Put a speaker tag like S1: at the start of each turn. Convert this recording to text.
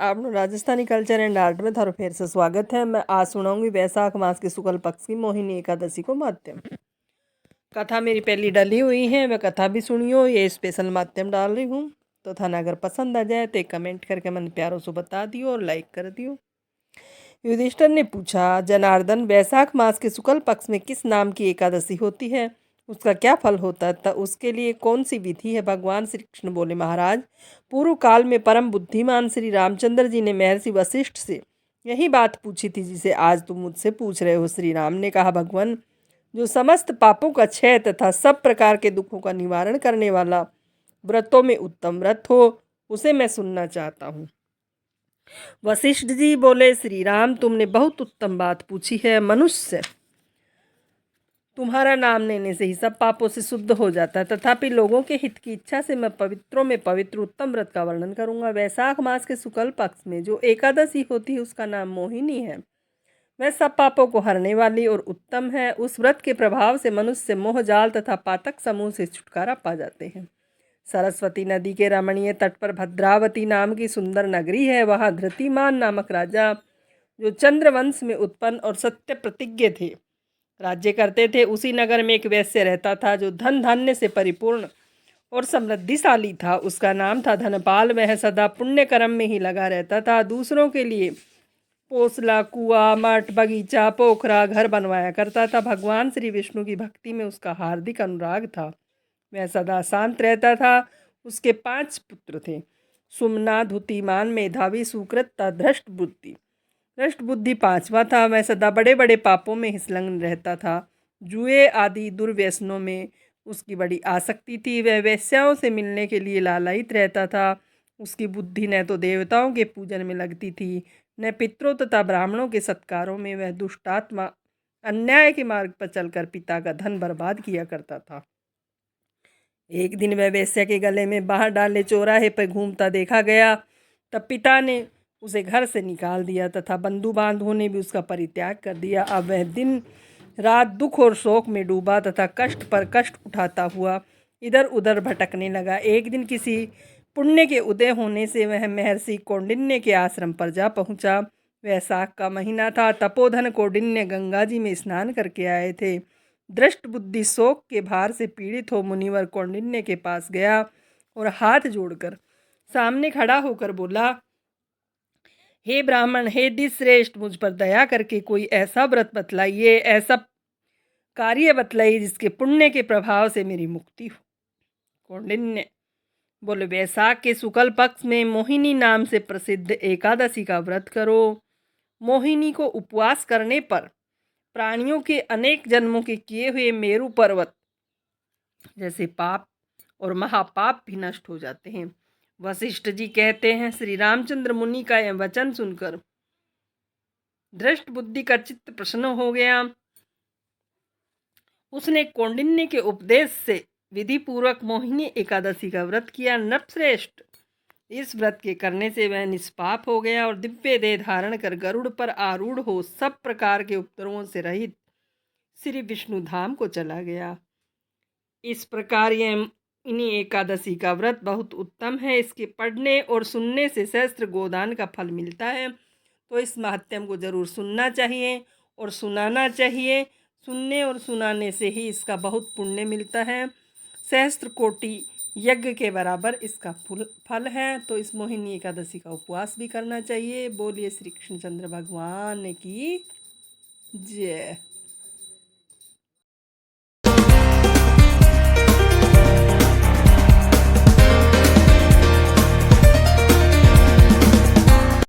S1: आपनो Rajasthani culture and art में थारो फेर से स्वागत है। मैं आज सुनाऊंगी वैशाख मास की शुक्ल पक्ष की मोहिनी एकादशी को माध्यम। कथा मेरी पहली डली हुई है, मैं कथा भी सुनियो, ये स्पेशल माध्यम डाल रही हूँ। तो थाना अगर पसंद आ जाए तो एक कमेंट करके मन प्यारों से बता दियो और लाइक कर दियो। युधिष्ठिर ने पूछा, जनार्दन, वैशाख मास के शुक्ल पक्ष में किस नाम की एकादशी होती है? उसका क्या फल होता है? उसके लिए कौन सी विधि है? भगवान श्री कृष्ण बोले, महाराज, पूर्व काल में परम बुद्धिमान श्री रामचंद्र जी ने महर्षि वशिष्ठ से यही बात पूछी थी जिसे आज तुम मुझसे पूछ रहे हो। श्री राम ने कहा, भगवान, जो समस्त पापों का क्षय तथा सब प्रकार के दुखों का निवारण करने वाला व्रतों में उत्तम व्रत हो, उसे मैं सुनना चाहता हूँ। वशिष्ठ जी बोले, श्री राम, तुमने बहुत उत्तम बात पूछी है। मनुष्य तुम्हारा नाम लेने से ही सब पापों से शुद्ध हो जाता है, तथापि लोगों के हित की इच्छा से मैं पवित्रों में पवित्र उत्तम व्रत का वर्णन करूंगा। वैशाख मास के शुक्ल पक्ष में जो एकादशी होती है उसका नाम मोहिनी है। वह सब पापों को हरने वाली और उत्तम है। उस व्रत के प्रभाव से मनुष्य मोह जाल तथा पातक समूह से छुटकारा पा जाते हैं। सरस्वती नदी के रमणीय तट पर भद्रावती नाम की सुंदर नगरी है। वहाँ धृतिमान नामक राजा, जो चंद्रवंश में उत्पन्न और सत्य प्रतिज्ञ थे, राज्य करते थे। उसी नगर में एक वैश्य रहता था जो धन धान्य से परिपूर्ण और समृद्धिशाली था। उसका नाम था धनपाल। वह सदा पुण्य कर्म में ही लगा रहता था। दूसरों के लिए पोसला, कुआं, मठ, बगीचा, पोखरा, घर बनवाया करता था। भगवान श्री विष्णु की भक्ति में उसका हार्दिक अनुराग था। वह सदा शांत रहता था। उसके 5 पुत्र थे, सुमना, धुतिमान, मेधावी, सुकृत, धृष्ट बुद्धि। भ्रष्ट बुद्धि 5वां था। वह सदा बड़े बड़े पापों में संलग्न रहता था। जुए आदि दुर्व्यसनों में उसकी बड़ी आसक्ति थी। वह वेश्याओं से मिलने के लिए लालायित रहता था। उसकी बुद्धि न तो देवताओं के पूजन में लगती थी, न पितरों तथा ब्राह्मणों के सत्कारों में। वह दुष्टात्मा अन्याय के मार्ग पर चलकर पिता का धन बर्बाद किया करता था। एक दिन वह वेश्या के गले में बाहर डाले चौराहे पर घूमता देखा गया। तब पिता ने उसे घर से निकाल दिया तथा बंधु बांधवों ने भी उसका परित्याग कर दिया। अब वह दिन रात दुख और शोक में डूबा तथा कष्ट पर कष्ट उठाता हुआ इधर उधर भटकने लगा। एक दिन किसी पुण्य के उदय होने से वह महर्षि कौंडिन्य के आश्रम पर जा पहुंचा। वैशाख का महीना था। तपोधन कौंडिन्य गंगा जी में स्नान करके आए थे। दृष्ट बुद्धि शोक के भार से पीड़ित हो मुनिवर कौंडिन्य के पास गया और हाथ जोड़कर सामने खड़ा होकर बोला, हे ब्राह्मण, हे दिश्रेष्ठ, मुझ पर दया करके कोई ऐसा व्रत बतलाइए, ऐसा कार्य बतलाइए जिसके पुण्य के प्रभाव से मेरी मुक्ति हो। कौंडिन्य बोले, वैशाख के शुक्ल पक्ष में मोहिनी नाम से प्रसिद्ध एकादशी का व्रत करो। मोहिनी को उपवास करने पर प्राणियों के अनेक जन्मों के किए हुए मेरु पर्वत जैसे पाप और महापाप भी नष्ट हो जाते हैं। वशिष्ठ जी कहते हैं, श्री रामचंद्र मुनि का यह वचन सुनकर दृष्ट बुद्धि का चित्त प्रसन्न हो गया। उसने कौंडिन्य के उपदेश से विधि पूर्वक मोहिनी एकादशी का व्रत किया। नृपश्रेष्ठ, इस व्रत के करने से वह निष्पाप हो गया और दिव्य देह धारण कर गरुड़ पर आरूढ़ हो सब प्रकार के उपद्रवों से रहित श्री विष्णु धाम को चला गया। इस प्रकार यह इन्हीं एकादशी का व्रत बहुत उत्तम है। इसके पढ़ने और सुनने से सहस्त्र गोदान का फल मिलता है। तो इस महात्म्य को जरूर सुनना चाहिए और सुनाना चाहिए। सुनने और सुनाने से ही इसका बहुत पुण्य मिलता है। सहस्त्र कोटि यज्ञ के बराबर इसका फल है। तो इस मोहिनी एकादशी का उपवास भी करना चाहिए। बोलिए श्री कृष्णचंद्र भगवान की जय।